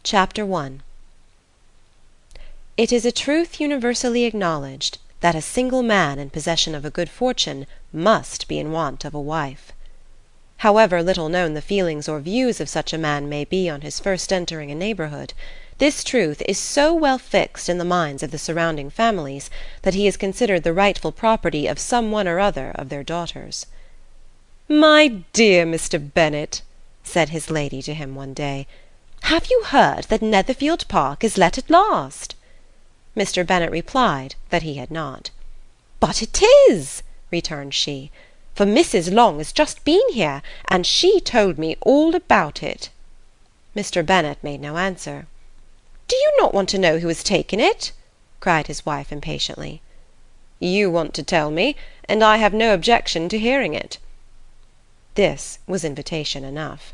Chapter 1. It is a truth universally acknowledged that a single man in possession of a good fortune must be in want of a wife. However little known the feelings or views of such a man may be on his first entering a neighbourhood, this truth is so well fixed in the minds of the surrounding families that he is considered the rightful property of some one or other of their daughters. "My dear Mr. Bennet," said his lady to him one day, "have you heard that Netherfield Park is let at last?" Mr. Bennet replied that he had not. "But it is," returned she, "for Mrs. Long has just been here, and she told me all about it." Mr. Bennet made no answer. "Do you not want to know who has taken it?" cried his wife impatiently. "You want to tell me, and I have no objection to hearing it." This was invitation enough.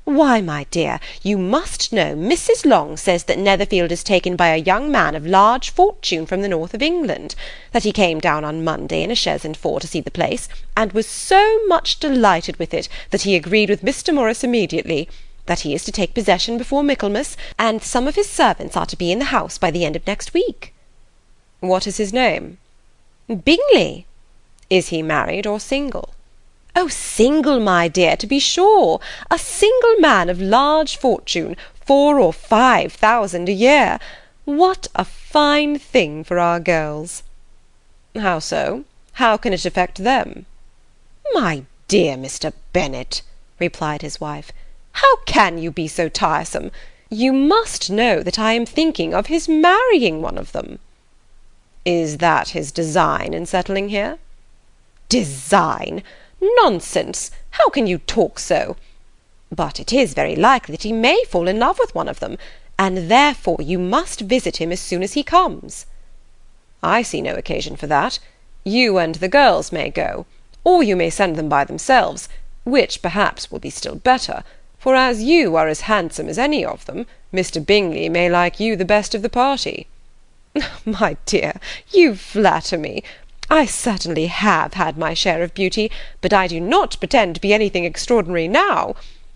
"Why, my dear, you must know Mrs. Long says that Netherfield is taken by a young man of large fortune from the north of England, that he came down on Monday in a chaise and four to see the place, and was so much delighted with it that he agreed with Mr. Morris immediately, that he is to take possession before Michaelmas, and some of his servants are to be in the house by the end of next week." "What is his name?" "Bingley." "Is he married or single?" "Oh, single, my dear, to be sure. A single man of large fortune, 4,000 or 5,000 a year. What a fine thing for our girls!" "How so? How can it affect them?" "My dear Mr. Bennet," replied his wife, "how can you be so tiresome? You must know that I am thinking of his marrying one of them." "Is that his design in settling here?" "Design! Nonsense! How can you talk so? But it is very likely that he may fall in love with one of them, and therefore you must visit him as soon as he comes." "I see no occasion for that. You and the girls may go, or you may send them by themselves, which perhaps will be still better, for as you are as handsome as any of them, Mr. Bingley may like you the best of the party." "My dear, you flatter me. I certainly have had my share of beauty, but I do not pretend to be anything extraordinary now.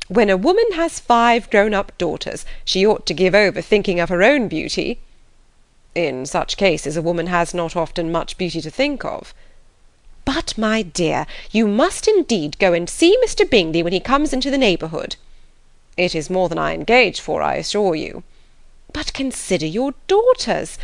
When a woman has 5 grown-up daughters, she ought to give over thinking of her own beauty." "In such cases a woman has not often much beauty to think of." "But, my dear, you must indeed go and see Mr. Bingley when he comes into the neighbourhood." "It is more than I engage for, I assure you." "But consider your daughters.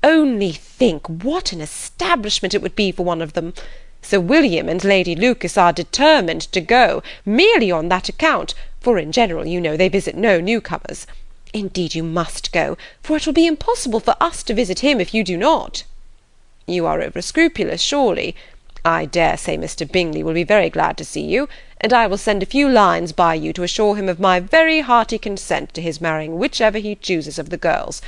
Only think what an establishment it would be for one of them. Sir William and Lady Lucas are determined to go, merely on that account, for in general, you know, they visit no newcomers. Indeed you must go, for it will be impossible for us to visit him if you do not." "You are over-scrupulous, surely. I dare say Mr. Bingley will be very glad to see you, and I will send a few lines by you to assure him of my very hearty consent to his marrying whichever he chooses of the girls,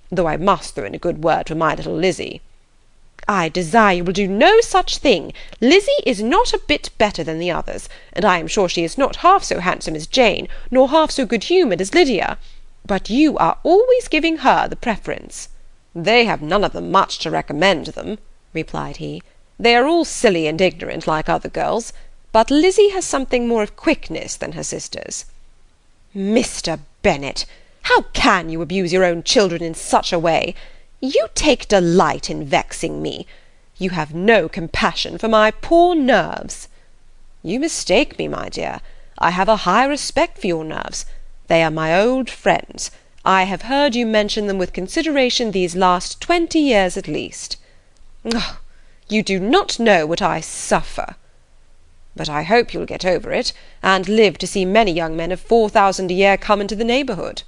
though I must throw in a good word for my little Lizzie." "I desire you will do no such thing. Lizzie is not a bit better than the others, and I am sure she is not half so handsome as Jane, nor half so good-humoured as Lydia. But you are always giving her the preference." "They have none of them much to recommend them," replied he. "They are all silly and ignorant like other girls, but Lizzie has something more of quickness than her sisters." "Mr. Bennet, how can you abuse your own children in such a way? You take delight in vexing me. You have no compassion for my poor nerves." "You mistake me, my dear. I have a high respect for your nerves. They are my old friends. I have heard you mention them with consideration these last 20 years at least." "Oh, you do not know what I suffer." "But I hope you'll get over it, and live to see many young men of 4,000 a year come into the neighbourhood."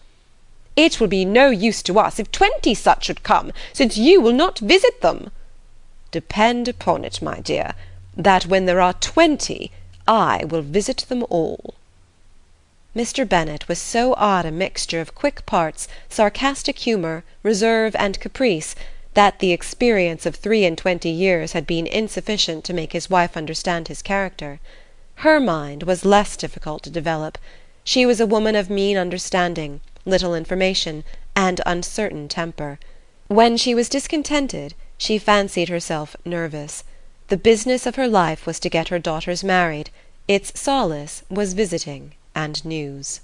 "It will be no use to us if 20 such should come, since you will not visit them." "Depend upon it, my dear, that when there are 20, I will visit them all." Mr. Bennet was so odd a mixture of quick parts, sarcastic humour, reserve, and caprice, that the experience of 23 years had been insufficient to make his wife understand his character. Her mind was less difficult to develop. She was a woman of mean understanding, little information, and uncertain temper. When she was discontented, she fancied herself nervous. The business of her life was to get her daughters married. Its solace was visiting and news.